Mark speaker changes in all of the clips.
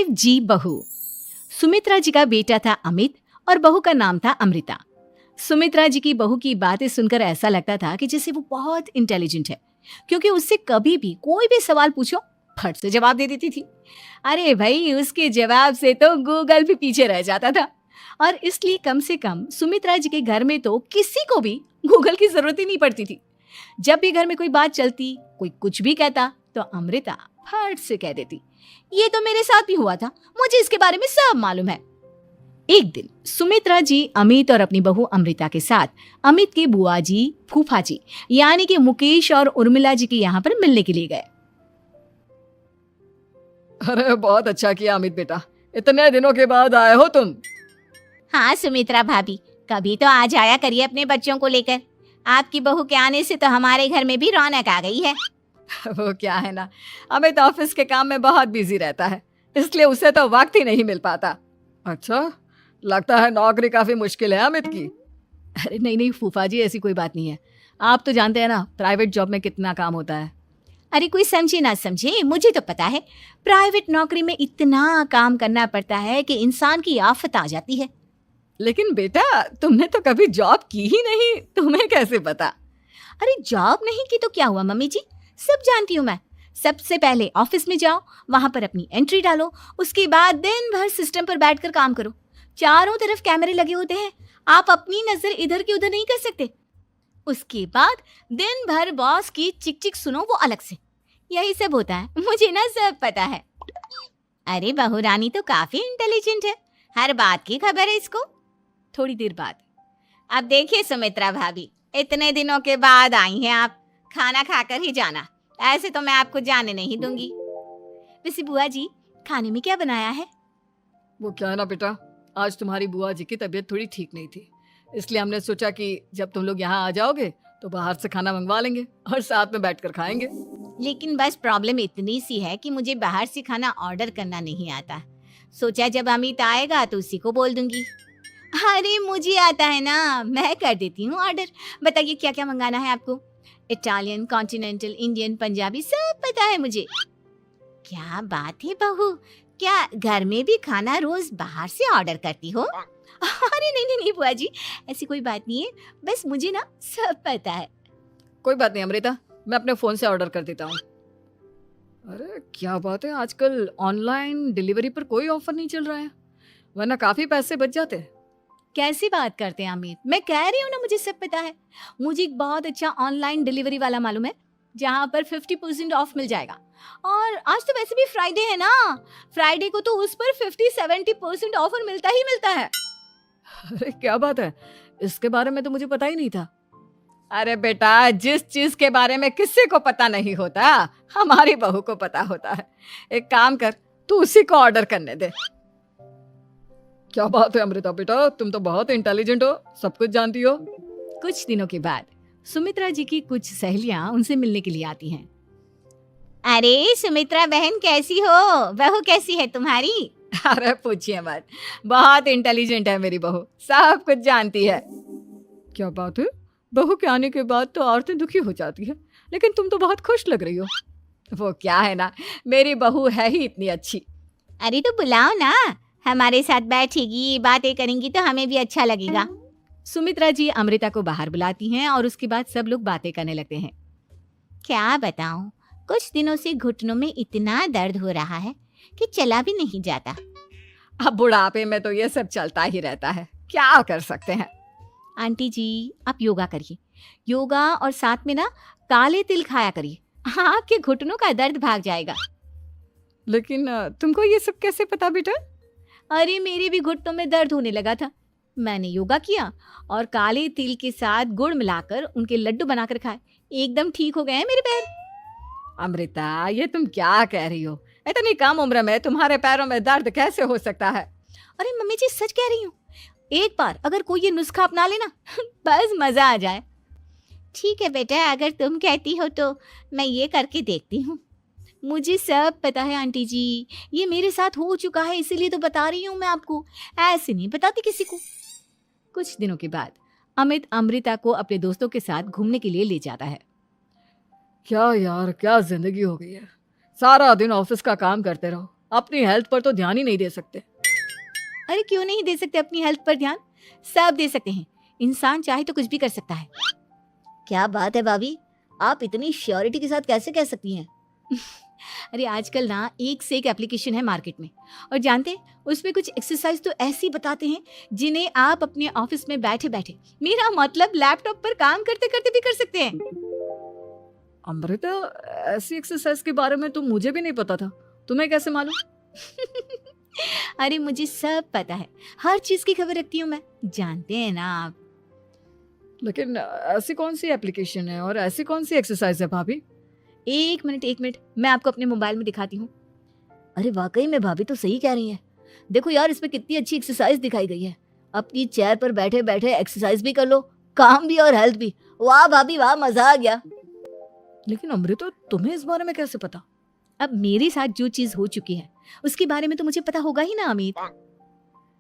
Speaker 1: 5G बहू। सुमित्रा जी का बेटा था अमित और बहू का नाम था अमृता। सुमित्रा जी की बहू की बातें सुनकर ऐसा लगता था कि जैसे वो बहुत इंटेलिजेंट है, क्योंकि उससे कभी भी कोई भी सवाल पूछो फट से जवाब दे देती थी। अरे भाई, उसके जवाब से तो गूगल भी पीछे रह जाता था। और इसलिए कम से कम सुमित्रा जी के घर में तो किसी को भी गूगल की जरूरत ही नहीं पड़ती थी। जब भी घर में कोई बात चलती, कोई कुछ भी कहता, तो अमृता फट से कह देती, ये तो मेरे साथ भी हुआ था, मुझे इसके बारे में सब मालूम है। एक दिन सुमित्रा जी अमित और अपनी बहू अमृता के साथ अमित के बुआ जी, फूफा जी यानी कि मुकेश और उर्मिला जी के यहाँ पर मिलने के लिए गए।
Speaker 2: अरे बहुत अच्छा किया अमित बेटा, इतने दिनों के बाद आए हो तुम।
Speaker 3: हाँ सुमित्रा भाभी, कभी तो आ जाया करिए अपने बच्चों को लेकर। आपकी बहू के आने से तो हमारे घर में भी रौनक आ गई है।
Speaker 2: वो क्या है ना, अमित ऑफिस के काम में बहुत बिजी रहता है, इसलिए उसे तो वक्त ही नहीं मिल पाता। अच्छा, लगता है नौकरी काफी मुश्किल है अमित की।
Speaker 1: अरे नहीं फूफा जी, ऐसी कोई बात नहीं है। आप तो जानते हैं ना प्राइवेट जॉब में कितना काम होता है।
Speaker 3: अरे कोई समझे ना समझे, मुझे तो पता है प्राइवेट नौकरी में इतना काम करना पड़ता है कि इंसान की आफत आ जाती है।
Speaker 2: लेकिन बेटा, तुमने तो कभी जॉब की ही नहीं, तुम्हें कैसे पता?
Speaker 3: अरे जॉब नहीं की तो क्या हुआ मम्मी जी, सब जानती हूँ मैं। सबसे पहले ऑफिस में जाओ, वहां पर अपनी एंट्री डालो, उसके बाद दिन भर सिस्टम पर बैठकर काम करो। चारों तरफ कैमरे लगे होते हैं, आप अपनी नजर इधर की उधर नहीं कर सकते। उसके बाद दिन भर बॉस की चिक चिक सुनो, वो अलग से। यही सब होता है, मुझे ना सब पता है। अरे बहू रानी तो काफी इंटेलिजेंट है, हर बात की खबर है इसको।
Speaker 1: थोड़ी देर बाद,
Speaker 3: अब देखिए सुमित्रा भाभी, इतने दिनों के बाद आई हैं आप, खाना खाकर ही जाना, ऐसे तो मैं आपको जाने नहीं दूंगी।
Speaker 1: वैसे बुआ जी, खाने में क्या बनाया है?
Speaker 2: वो क्या है ना बेटा, आज तुम्हारी बुआ जी की तबीयत थोड़ी ठीक नहीं थी, इसलिए हमने सोचा कि जब तुम लोग यहाँ आ जाओगे तो बाहर से खाना मंगवा लेंगे और साथ में बैठकर खाएंगे।
Speaker 3: लेकिन बस प्रॉब्लम इतनी सी है कि मुझे बाहर से खाना ऑर्डर करना नहीं आता। सोचा जब अमित आएगा तो उसी को बोल दूंगी। अरे मुझे आता है ना, मैं कर देती हूँ ऑर्डर। बताइए क्या क्या मंगाना है आपको? इटालियन, कॉन्टिनेंटल, इंडियन, पंजाबी, सब पता है मुझे। क्या बात है बहू, क्या घर में भी खाना रोज बाहर से ऑर्डर करती हो?
Speaker 1: अरे नहीं बुआ जी, ऐसी कोई बात नहीं है, बस मुझे ना सब पता है।
Speaker 2: कोई बात नहीं अमृता, मैं अपने फोन से ऑर्डर कर देता हूँ। अरे क्या बात है, आजकल ऑनलाइन डिलीवरी पर कोई ऑफर नहीं चल रहा है, वरना काफी पैसे बच जाते हैं।
Speaker 1: कैसी बात करते हैं अमित, मैं कह रही हूँ ना मुझे सब पता है। मुझे एक बहुत अच्छा ऑनलाइन डिलीवरी वाला मालूम है, जहाँ पर 50% ऑफ मिल जाएगा। और आज तो वैसे भी फ्राइडे है ना, फ्राइडे को तो उस पर 50-70% ऑफर मिलता ही मिलता है।
Speaker 2: अरे क्या बात है, इसके बारे में तो मुझे पता ही नहीं था। अरे बेटा, जिस चीज के बारे में किसी को पता नहीं होता, हमारी बहू को पता होता है। एक काम कर, तू उसी को ऑर्डर करने दे। क्या बात है अमृता बेटा, तुम तो बहुत इंटेलिजेंट हो, सब कुछ जानती हो।
Speaker 1: कुछ दिनों के बाद सुमित्रा जी की कुछ सहेलियां उनसे मिलने के लिए आती हैं।
Speaker 3: अरे सुमित्रा बहन कैसी हो, बहू कैसी है तुम्हारी?
Speaker 2: अरे पूछिए मत, बहुत इंटेलिजेंट है मेरी बहू, सब कुछ जानती है। क्या बात है, बहू के आने के बाद तो औरतें दुखी हो जाती है, लेकिन तुम तो बहुत खुश लग रही हो। वो क्या है ना, मेरी बहू है ही इतनी अच्छी।
Speaker 3: अरे तो बुलाओ ना, हमारे साथ बैठेगी, बातें करेंगी तो हमें भी अच्छा लगेगा।
Speaker 1: सुमित्रा जी अमृता को बाहर बुलाती हैं और उसके बाद सब लोग बातें करने लगते हैं।
Speaker 3: क्या बताऊं, कुछ दिनों से घुटनों में इतना दर्द हो रहा है कि चला भी नहीं जाता।
Speaker 2: अब बुढ़ापे में तो ये सब चलता ही रहता है, क्या कर सकते हैं।
Speaker 1: आंटी जी, आप योगा करिए, योगा और साथ में ना काले तिल खाया करिए, आपके घुटनों का दर्द भाग जाएगा।
Speaker 2: लेकिन तुमको ये सब कैसे पता बेटा?
Speaker 1: अरे मेरे भी घुटनों में दर्द होने लगा था, मैंने योगा किया और काले तिल के साथ गुड़ मिलाकर उनके लड्डू बनाकर खाए, एकदम ठीक हो गए हैं मेरे पैर।
Speaker 2: अमृता, ये तुम क्या कह रही हो, इतनी कम उम्र में तुम्हारे पैरों में दर्द कैसे हो सकता है?
Speaker 1: अरे मम्मी जी सच कह रही हूँ, एक बार अगर कोई ये नुस्खा अपना लेना बस मजा आ जाए।
Speaker 3: ठीक है बेटा, अगर तुम कहती हो तो मैं ये करके देखती हूँ।
Speaker 1: मुझे सब पता है आंटी जी, ये मेरे साथ हो चुका है, इसीलिए तो बता रही हूँ मैं आपको, ऐसे नहीं बताती किसी को। कुछ दिनों के बाद अमित अमृता को अपने दोस्तों के साथ घूमने के लिए ले जाता है।
Speaker 2: क्या यार, क्या जिंदगी हो गई है, सारा दिन ऑफिस का काम करते रहो, अपनी हेल्थ पर तो ध्यान ही नहीं दे सकते।
Speaker 3: अरे क्यों नहीं दे सकते अपनी हेल्थ पर ध्यान? सब दे सकते हैं। इंसान चाहे तो कुछ भी कर सकता है। क्या बात है भाभी, आप इतनी श्योरिटी के साथ कैसे कह सकती हैं? अरे आजकल ना एक से एक एप्लीकेशन है मार्केट में, और जानते हैं उसमें कुछ एक्सरसाइज तो ऐसी बताते हैं जिन्हें आप अपने ऑफिस में बैठे बैठे, मेरा मतलब लैपटॉप पर काम करते करते भी कर सकते हैं।
Speaker 2: अमृता, ऐसी एक्सरसाइज के बारे में तो मुझे भी नहीं पता था, तुम्हें कैसे मालूम?
Speaker 3: अरे मुझे सब पता है, हर चीज की खबर रखती हूँ मैं, जानते हैं ना आप।
Speaker 2: लेकिन ऐसी कौन सी एप्लीकेशन है और ऐसी कौन सी एक्सरसाइज है भाभी?
Speaker 3: एक मिनट, मैं आपको अपने मोबाइल में दिखाती हूँ। अरे वाकई में भाभी तो सही कह रही हैं। देखो यार, इसमें कितनी अच्छी एक्सरसाइज दिखाई गई है। अपनी चेयर पर बैठे बैठे एक्सरसाइज भी कर लो, काम भी और हेल्थ भी। वाह भाभी वाह, मजा आ गया।
Speaker 2: लेकिन अमृता, तुम्हें इस बारे में कैसे पता?
Speaker 3: अब मेरे साथ जो चीज हो चुकी है उसके बारे में तो मुझे पता होगा ही ना अमित।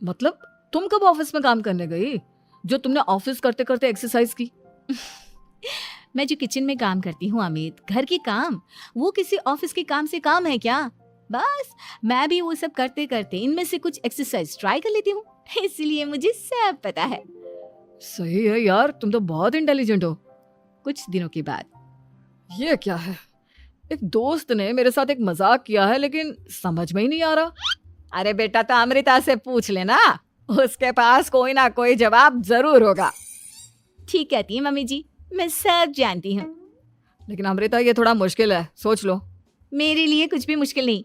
Speaker 2: मतलब तुम कब ऑफिस में काम करने गई जो तुमने ऑफिस करते करते एक्सरसाइज की?
Speaker 3: मैं जो किचन में काम करती हूँ अमित, घर के काम, वो किसी ऑफिस के काम से काम है क्या? बस मैं भी वो सब करते करते इनमें से कुछ एक्सरसाइज ट्राई कर लेती हूँ, इसलिए मुझे सब पता है।
Speaker 2: सही है यार, तुम तो बहुत इंटेलिजेंट हो।
Speaker 3: कुछ दिनों के बाद
Speaker 2: ये क्या है? एक दोस्त ने मेरे साथ एक मजाक किया है, लेकिन समझ में ही नहीं आ रहा।
Speaker 1: अरे बेटा, तो अमृता से पूछ लेना, उसके पास कोई ना कोई जवाब जरूर होगा।
Speaker 3: ठीक कहती है मम्मी जी, मैं सब जानती हूँ।
Speaker 2: लेकिन अमृता, ये थोड़ा मुश्किल है, सोच लो।
Speaker 3: मेरे लिए कुछ भी मुश्किल नहीं,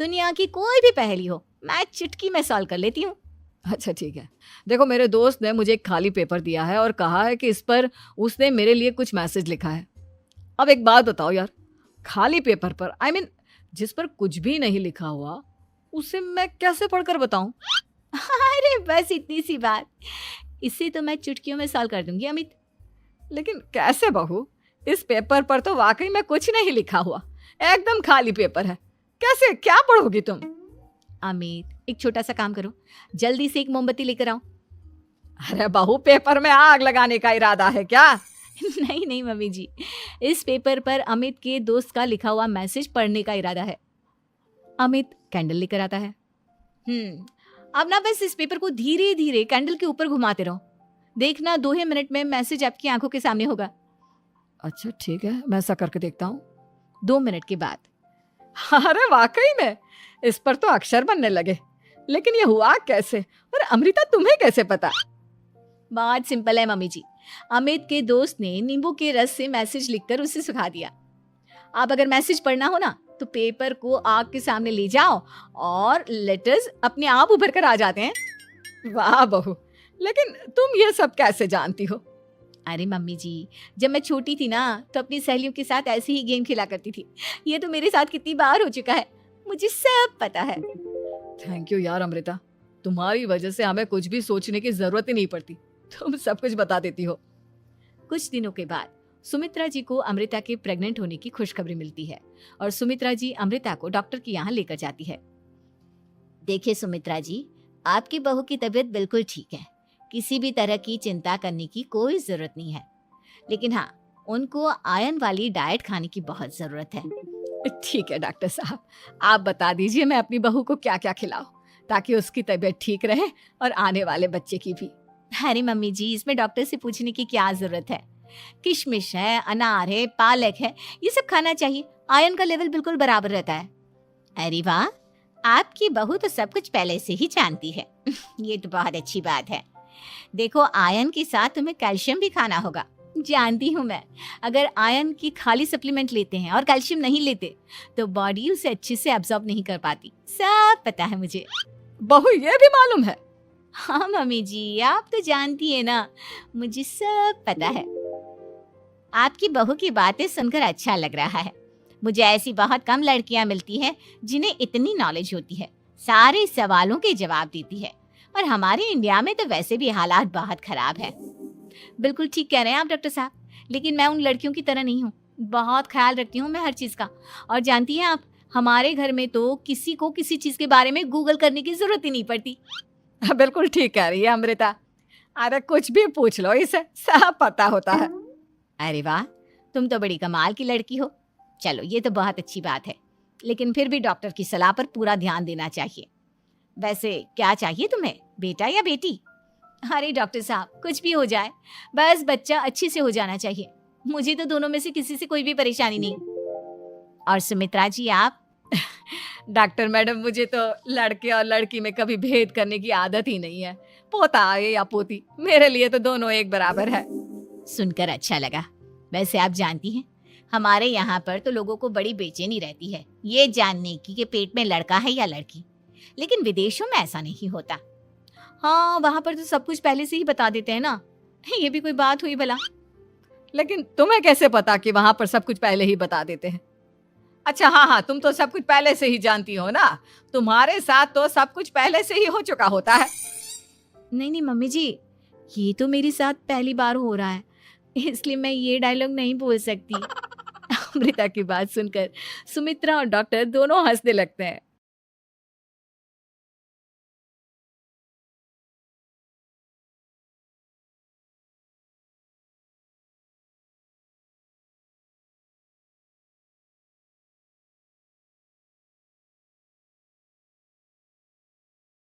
Speaker 3: दुनिया की कोई भी पहेली हो मैं चुटकी में सॉल्व कर लेती हूँ।
Speaker 2: अच्छा ठीक है, देखो मेरे दोस्त ने मुझे एक खाली पेपर दिया है और कहा है कि इस पर उसने मेरे लिए कुछ मैसेज लिखा है। अब एक बात बताओ यार, खाली पेपर पर, I mean, जिस पर कुछ भी नहीं लिखा हुआ, उसे मैं कैसे पढ़कर बताऊं?
Speaker 3: अरे बस इतनी सी बात, इसे तो मैं चुटकियों में सॉल्व कर दूंगी अमित।
Speaker 2: लेकिन कैसे बहू? इस पेपर पर तो वाकई में कुछ नहीं लिखा हुआ, एकदम खाली पेपर है। कैसे, क्या पढ़ोगी तुम?
Speaker 3: अमित, एक छोटा सा काम करो, जल्दी से एक मोमबत्ती लेकर आओ।
Speaker 2: अरे बहू, पेपर में आग लगाने का इरादा है क्या?
Speaker 3: नहीं नहीं मम्मी जी, इस पेपर पर अमित के दोस्त का लिखा हुआ मैसेज पढ़ने का इरादा है। अमित कैंडल लेकर आता है। अब ना बस इस पेपर को धीरे धीरे कैंडल के ऊपर घुमाते रहो, देखना 2 ही मिनट में मैसेज आपकी आंखों के सामने होगा।
Speaker 2: अच्छा ठीक है, मैं ऐसा करके देखता हूँ।
Speaker 3: 2 मिनट के बाद।
Speaker 2: अरे वाकई में इस पर तो अक्षर बनने लगे, लेकिन ये हुआ कैसे? और अमृता, तुम्हें कैसे पता?
Speaker 3: बहुत सिंपल है मम्मी जी, अमित के दोस्त ने नींबू के रस से मैसेज लिखकर उसे सुखा दिया। अब अगर मैसेज पढ़ना हो ना तो पेपर को आग के सामने ले जाओ और लेटर्स अपने आप उभर कर आ जाते हैं।
Speaker 2: वाह बहू, लेकिन तुम ये सब कैसे जानती हो?
Speaker 3: अरे मम्मी जी, जब मैं छोटी थी ना तो अपनी सहेलियों के साथ ऐसे ही गेम खेला करती थी। ये तो मेरे साथ कितनी बार हो चुका है, मुझे सब पता है।
Speaker 2: थैंक यू यार अमृता, तुम्हारी वजह से हमें कुछ भी सोचने की जरूरत ही नहीं पड़ती, तुम सब कुछ बता देती हो।
Speaker 3: कुछ दिनों के बाद सुमित्रा जी को अमृता के प्रेग्नेंट होने की खुशखबरी मिलती है और सुमित्रा जी अमृता को डॉक्टर के यहाँ लेकर जाती है। देखिए सुमित्रा जी, आपकी बहू की तबीयत बिल्कुल ठीक है, किसी भी तरह की चिंता करने की कोई जरूरत नहीं है, लेकिन हाँ, उनको आयरन वाली डाइट खाने की बहुत जरूरत है।
Speaker 2: ठीक है डॉक्टर साहब, आप बता दीजिए मैं अपनी बहू को क्या क्या खिलाऊं ताकि उसकी तबीयत ठीक रहे और आने वाले बच्चे की भी।
Speaker 3: अरे मम्मी जी, इसमें डॉक्टर से पूछने की क्या जरूरत है, किशमिश है, अनार है, पालक है, ये सब खाना चाहिए, आयरन का लेवल बिल्कुल बराबर रहता है। अरे वाह, आपकी बहू तो सब कुछ पहले से ही जानती है। ये तो बहुत अच्छी बात है। देखो, आयरन के साथ तुम्हें कैल्शियम भी खाना होगा। जानती हूँ मैं, अगर आयरन की खाली सप्लीमेंट लेते हैं और कैल्शियम नहीं लेते तो बॉडी उसे अच्छे से एब्जॉर्ब नहीं कर पाती, सब पता है मुझे।
Speaker 2: बहू, ये भी मालूम है?
Speaker 3: हाँ मम्मी जी, आप तो जानती है ना, मुझे सब पता है। आपकी बहू की बातें सुनकर अच्छा लग रहा है। मुझे ऐसी बहुत कम लड़कियां मिलती हैं जिन्हें इतनी नॉलेज होती है, सारे सवालों के जवाब देती है, और हमारे इंडिया में तो वैसे भी हालात बहुत खराब है। बिल्कुल ठीक कह रहे हैं आप डॉक्टर साहब, लेकिन मैं उन लड़कियों की तरह नहीं हूँ, बहुत ख्याल रखती हूँ मैं हर चीज का। और जानती हैं आप, हमारे घर में तो किसी को किसी चीज के बारे में गूगल करने की जरूरत ही नहीं पड़ती।
Speaker 2: बिल्कुल ठीक कह रही है अमृता, अरे कुछ भी पूछ लो, इसे सब पता होता है।
Speaker 3: अरे वाह, तुम तो बड़ी कमाल की लड़की हो। चलो, ये तो बहुत अच्छी बात है। लेकिन फिर भी डॉक्टर की सलाह पर पूरा ध्यान देना चाहिए। वैसे क्या चाहिए तुम्हें, बेटा या बेटी?
Speaker 1: अरे डॉक्टर साहब, कुछ भी हो जाए, बस बच्चा अच्छे से हो जाना चाहिए। मुझे तो दोनों में से किसी से कोई भी परेशानी नहीं।
Speaker 3: और सुमित्रा जी आप?
Speaker 2: डॉक्टर मैडम, मुझे तो लड़के और लड़की में कभी भेद करने की आदत ही नहीं है। पोता आए या पोती, मेरे लिए तो दोनों एक बराबर है।
Speaker 3: सुनकर अच्छा लगा। वैसे आप जानती हैं, हमारे यहाँ पर तो लोगों को बड़ी बेचैनी रहती है ये जानने की कि पेट में लड़का है या लड़की, लेकिन विदेशों में ऐसा नहीं होता।
Speaker 1: हाँ, वहां पर तो सब कुछ पहले से ही बता देते हैं ना। ये भी कोई बात हुई भला?
Speaker 2: लेकिन तुम्हें कैसे पता कि वहां पर सब कुछ पहले ही बता देते हैं? अच्छा, हाँ, तुम तो सब कुछ पहले से ही जानती हो ना। तुम्हारे साथ तो सब कुछ पहले से ही हो चुका होता है।
Speaker 1: नहीं मम्मी जी, ये तो मेरे साथ पहली बार हो रहा है, इसलिए मैं ये डायलॉग नहीं बोल सकती। अमृता की बात सुनकर सुमित्रा और डॉक्टर दोनों हंसने लगते हैं।